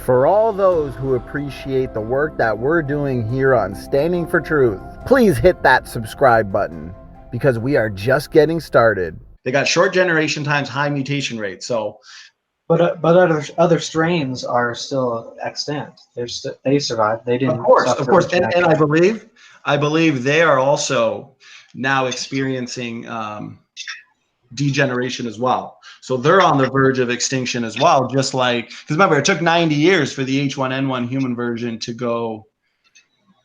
For all those who appreciate the work that we're doing here on Standing for Truth, please hit that subscribe button because we are just getting started. They got short generation times, high mutation rate. So, but other strains are still extant. They survived. They didn't. Of course, and I believe they are also now experiencing degeneration as well. So they're on the verge of extinction as well. Just like, because remember, it took 90 years for the H1N1 human version to go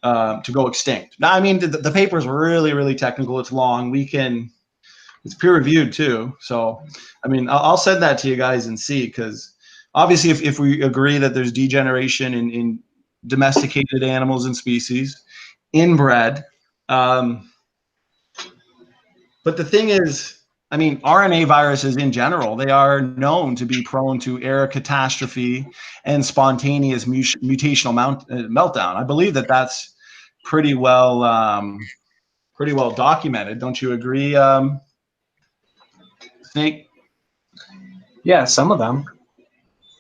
extinct. Now, I mean, the paper is really, really technical. It's long. It's peer reviewed too. So, I mean, I'll send that to you guys and see, because obviously if we agree that there's degeneration in domesticated animals and species, inbred. But the thing is, I mean, RNA viruses in general, they are known to be prone to error catastrophe and spontaneous mutational meltdown. I believe that that's pretty well documented. Don't you agree, Snake? Yeah, some of them.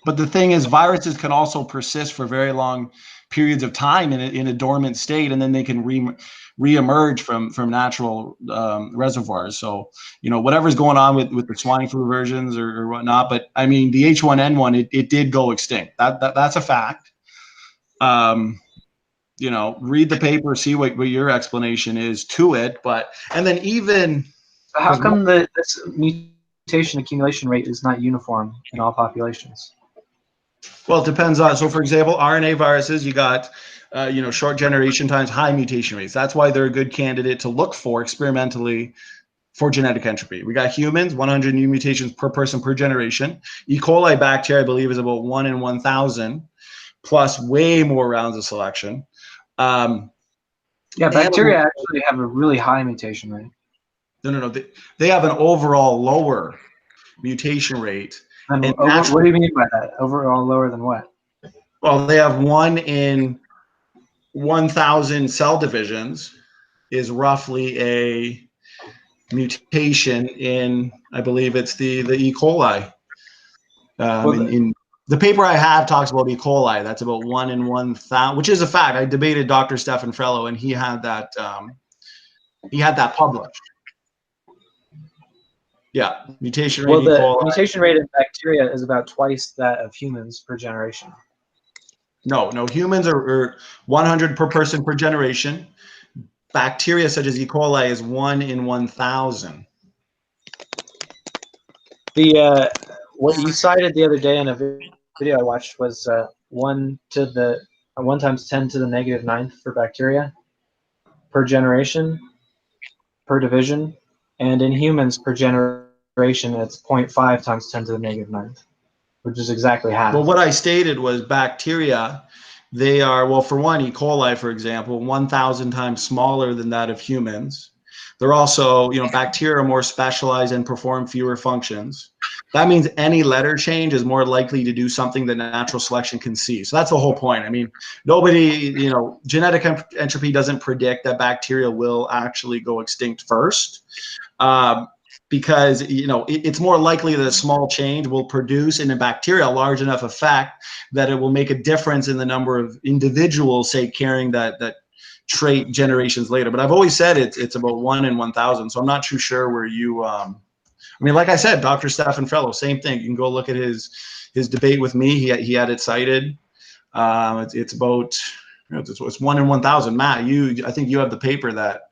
But the thing is, viruses can also persist for very long periods of time in a dormant state, and then they can reemerge from natural reservoirs. So, you know, whatever's going on with the swine flu versions or whatnot. But I mean, the H1N1, it did go extinct. That's a fact. You know, read the paper, see what your explanation is to it. And then even how come this mutation accumulation rate is not uniform in all populations? Well, it depends on, so for example, RNA viruses, you got, short generation times, high mutation rates. That's why they're a good candidate to look for experimentally for genetic entropy. We got humans, 100 new mutations per person per generation. E. coli bacteria, I believe, is about 1 in 1,000, plus way more rounds of selection. Bacteria actually have a really high mutation rate. No. They have an overall lower mutation rate. What do you mean by that? Overall lower than what? Well, they have 1 in 1,000 cell divisions is roughly a mutation in, I believe it's the E. coli. In the paper I have talks about E. coli. That's about 1 in 1,000, which is a fact. I debated Dr. Stefan Frello, and he had that published. Yeah, mutation rate. Well, the mutation rate in bacteria is about twice that of humans per generation. No, humans are 100 per person per generation. Bacteria such as E. coli is 1 in 1,000. What you cited the other day in a video I watched was 1 times 10 to the negative 9th for bacteria per generation, per division, and in humans per generation it's 0.5 times 10 to the negative 9th, which is exactly half. Well, what I stated was bacteria, they are, well, for one, E. coli, for example, 1,000 times smaller than that of humans. They're also, bacteria are more specialized and perform fewer functions. That means any letter change is more likely to do something that natural selection can see. So that's the whole point. I mean, genetic entropy doesn't predict that bacteria will actually go extinct first. Because it's more likely that a small change will produce in a bacteria a large enough effect that it will make a difference in the number of individuals, say, carrying that trait generations later. But I've always said it's about 1 in 1,000. So I'm not too sure where you. Like I said, Dr. Stefan Frello, same thing. You can go look at his debate with me. He had it cited. It's about it's 1 in 1,000. Matt, I think you have the paper that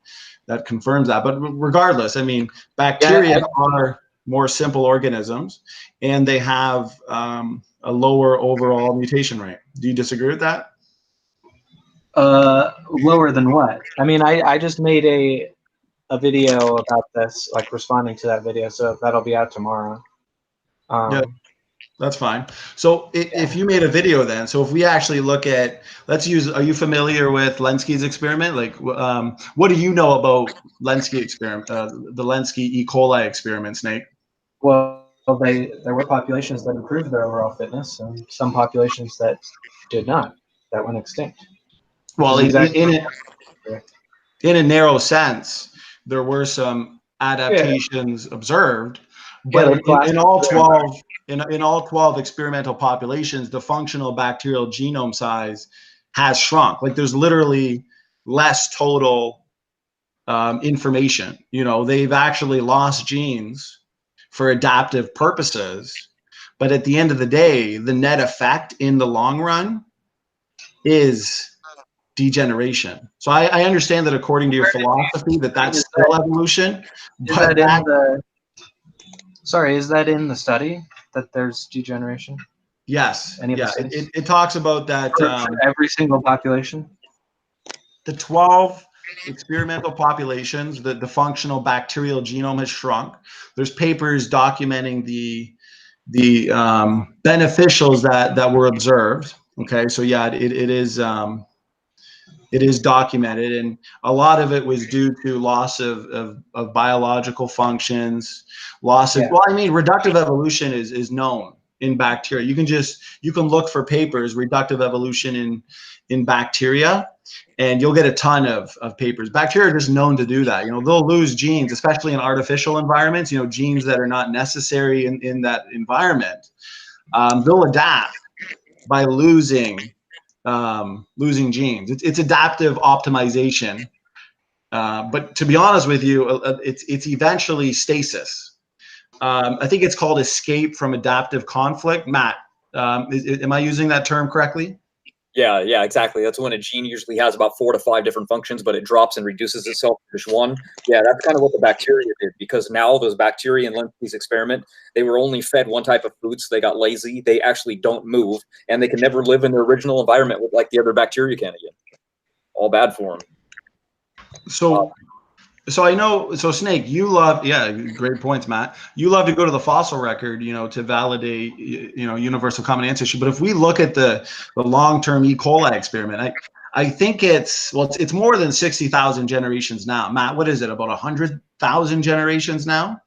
confirms that. But regardless, I mean, bacteria are more simple organisms, and they have a lower overall mutation rate. Do you disagree with that? Lower than what? I mean, I just made a video about this, like responding to that video, so that'll be out tomorrow. Yeah, that's fine. So if you made a video then, so if we actually look at, are you familiar with Lenski's experiment? Like, what do you know about Lenski experiment, the Lenski E. coli experiment, Snake? Well, there were populations that improved their overall fitness, and some populations that did not, that went extinct. Well, in a narrow sense, there were some adaptations observed, but in all in all 12 experimental populations, the functional bacterial genome size has shrunk. Like there's literally less total information. You know, they've actually lost genes for adaptive purposes, but at the end of the day, the net effect in the long run is degeneration. So I understand that according to your philosophy that's still evolution, but is that in the study that there's degeneration? Yes. Any of the Yeah. studies? It talks about that. For every single population? The 12 experimental populations, the functional bacterial genome has shrunk. There's papers documenting the beneficials that were observed. Okay, so yeah, it is documented, and a lot of it was due to loss of biological functions, loss of, well, I mean, reductive evolution is known in bacteria. You can look for papers, reductive evolution in bacteria, and you'll get a ton of papers. Bacteria are just known to do that. You know, they'll lose genes, especially in artificial environments, you know, genes that are not necessary in that environment. They'll adapt by losing genes. It's adaptive optimization. But to be honest with you, it's eventually stasis. I think it's called escape from adaptive conflict. Matt, am I using that term correctly? Yeah, exactly. That's when a gene usually has about 4 to 5 different functions, but it drops and reduces itself to just one. Yeah, that's kind of what the bacteria did, because now those bacteria in Lenski's experiment, they were only fed one type of food, so they got lazy. They actually don't move, and they can never live in their original environment like the other bacteria can again. All bad for them. So I know, so Snake, you love, yeah, great points, Matt. You love to go to the fossil record, you know, to validate, you know, universal common ancestry. But if we look at the long-term E. coli experiment, I think it's more than 60,000 generations now. Matt, what is it, about 100,000 generations now?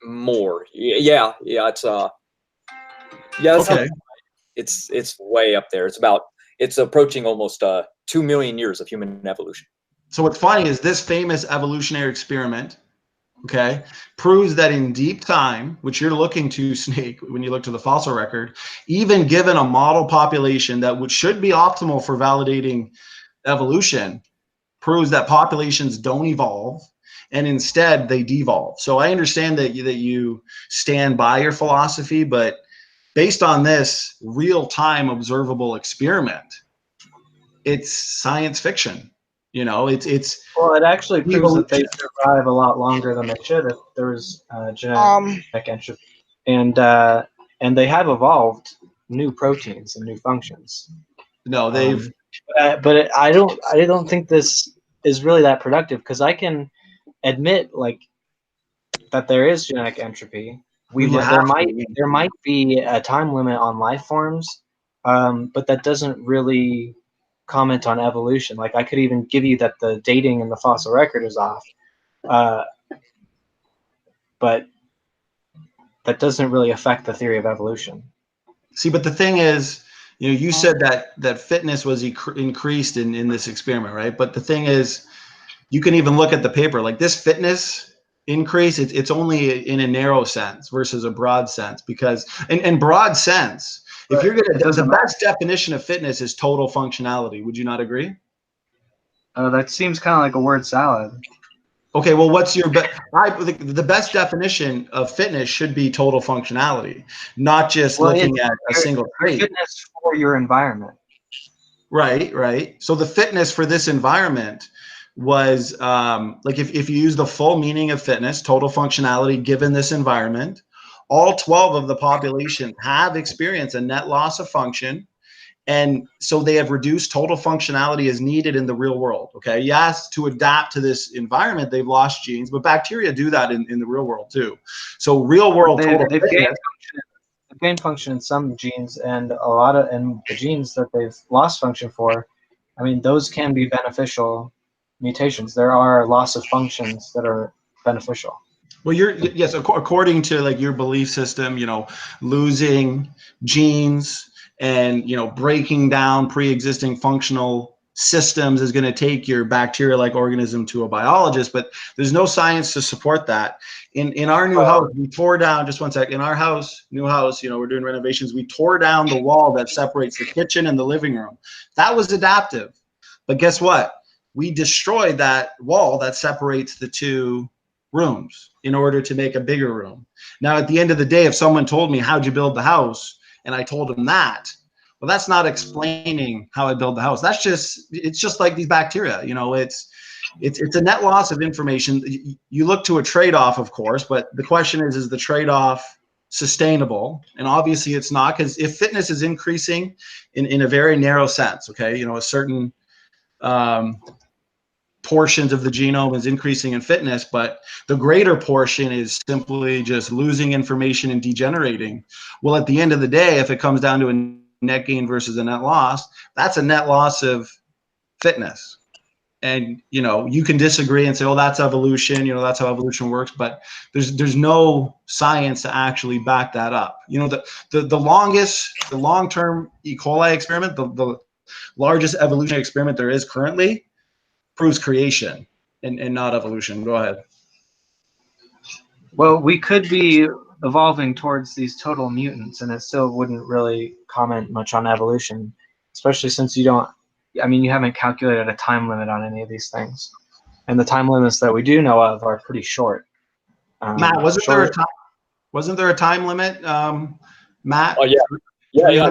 More. Yeah, it's okay. It's way up there. It's approaching almost 2 million years of human evolution. So what's funny is this famous evolutionary experiment, okay, proves that in deep time, which you're looking to, Snake, when you look to the fossil record, even given a model population that should be optimal for validating evolution, proves that populations don't evolve, and instead they devolve. So I understand that you stand by your philosophy, but based on this real-time observable experiment, it's science fiction. You know, well, it actually proves that they survive a lot longer than they should if there was genetic entropy, and they have evolved new proteins and new functions. No, they've. But I don't think this is really that productive, because I can admit like that there is genetic entropy. There might be a time limit on life forms, but that doesn't really comment on evolution. Like I could even give you that the dating in the fossil record is off, but that doesn't really affect the theory of evolution. See, but the thing is, you know, you said that fitness was increased in this experiment, right? But the thing is, you can even look at the paper, like this fitness increase, it's only in a narrow sense versus a broad sense, because in broad sense, if you're gonna, the best definition of fitness is total functionality. Would you not agree? That seems kind of like a word salad. Okay, well, what's your the best definition of fitness should be total functionality, not just looking at a single trait. Fitness for your environment. Right. So the fitness for this environment was like if you use the full meaning of fitness, total functionality given this environment, all 12 of the population have experienced a net loss of function. And so they have reduced total functionality as needed in the real world. Okay. Yes, to adapt to this environment, they've lost genes, but bacteria do that in the real world too. So real world they've gained function in some genes, and the genes that they've lost function for, I mean, those can be beneficial mutations. There are loss of functions that are beneficial. Well, yes, according to like your belief system, you know, losing genes and, you know, breaking down pre-existing functional systems is going to take your bacteria-like organism to a biologist, but there's no science to support that. In our new house, we tore down, just one sec, in our house, new house, you know, we're doing renovations, we tore down the wall that separates the kitchen and the living room. That was adaptive. But guess what? We destroyed that wall that separates the two rooms in order to make a bigger room. Now, at the end of the day, if someone told me, how'd you build the house? And I told them that, well, that's not explaining how I build the house. That's just, it's just like these bacteria, you know, it's a net loss of information. You look to a trade-off, of course, but the question is the trade-off sustainable? And obviously it's not, because if fitness is increasing in a very narrow sense, okay, you know, a certain portions of the genome is increasing in fitness, but the greater portion is simply just losing information and degenerating. Well, at the end of the day, if it comes down to a net gain versus a net loss, that's a net loss of fitness. And, you know, you can disagree and say, oh, that's evolution, you know, that's how evolution works, but there's no science to actually back that up. You know, the long-term E. coli experiment, the largest evolutionary experiment there is currently, proves creation and not evolution. Go ahead. Well, we could be evolving towards these total mutants, and it still wouldn't really comment much on evolution, especially since you don't, I mean, you haven't calculated a time limit on any of these things. And the time limits that we do know of are pretty short. Matt, wasn't there a time limit, Matt? Oh, yeah. Yeah.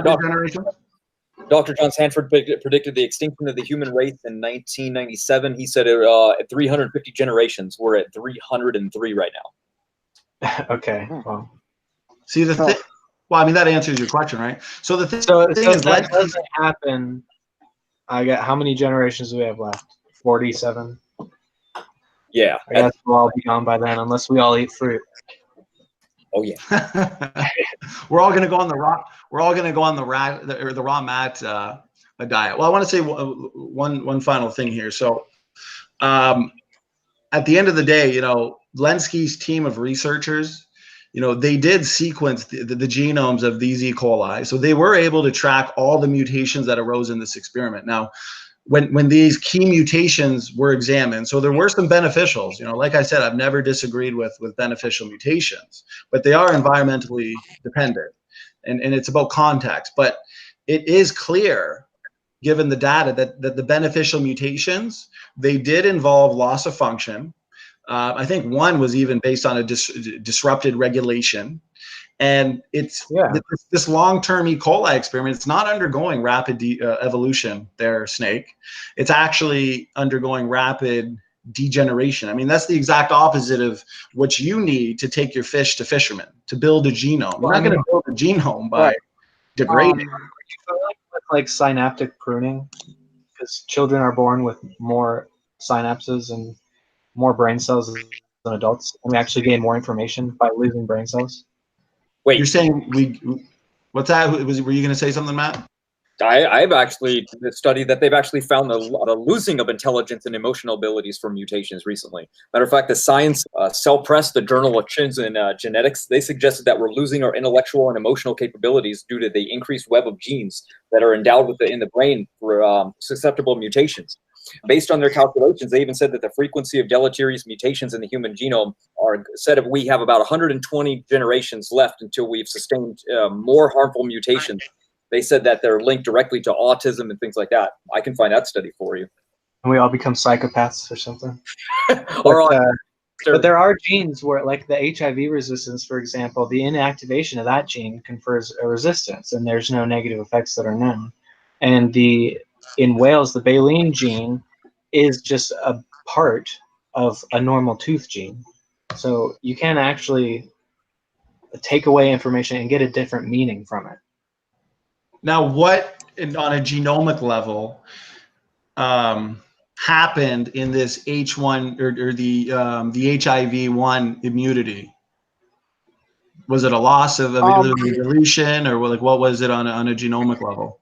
Dr. John Sanford predicted the extinction of the human race in 1997. He said at 350 generations. We're at 303 right now. Okay. Well, see the thing. Well, I mean that answers your question, right? So the thing so is, that doesn't happen. I got how many generations do we have left? 47. Yeah. I guess we'll all be gone by then, unless we all eat fruit. Oh yeah. We're all gonna go on the raw. We're all gonna go on the raw mat diet. Well, I want to say one final thing here. So, at the end of the day, you know, Lenski's team of researchers, you know, they did sequence the genomes of these E. coli, so they were able to track all the mutations that arose in this experiment. Now, when these key mutations were examined, so there were some beneficials, you know, like I said, I've never disagreed with beneficial mutations, but they are environmentally dependent, and it's about context. But it is clear, given the data, that the beneficial mutations, they did involve loss of function. I think one was even based on a disrupted regulation. And it's this long-term E. coli experiment. It's not undergoing rapid evolution there, Snake. It's actually undergoing rapid degeneration. I mean, that's the exact opposite of what you need to take your fish to fishermen, to build a genome. You're not going to build a genome by degrading. Are you familiar with like synaptic pruning? Because children are born with more synapses and more brain cells than adults, and we actually gain more information by losing brain cells. Wait, you're saying what's that? Were you going to say something, Matt? I've actually studied that they've actually found a lot of losing of intelligence and emotional abilities from mutations recently. Matter of fact, the Science Cell Press, the Journal of Genetics, they suggested that we're losing our intellectual and emotional capabilities due to the increased web of genes that are endowed in the brain for susceptible mutations. Based on their calculations, they even said that the frequency of deleterious mutations in the human genome we have about 120 generations left until we've sustained more harmful mutations. They said that they're linked directly to autism and things like that. I can find that study for you. And we all become psychopaths or something. But there are genes where, like the HIV resistance, for example, the inactivation of that gene confers a resistance, and there's no negative effects that are known. And in whales, the baleen gene is just a part of a normal tooth gene. So you can actually take away information and get a different meaning from it. Now, what on a genomic level happened in this H1 or the HIV-1 immunity? Was it a loss of deletion, or like what was it on a genomic level?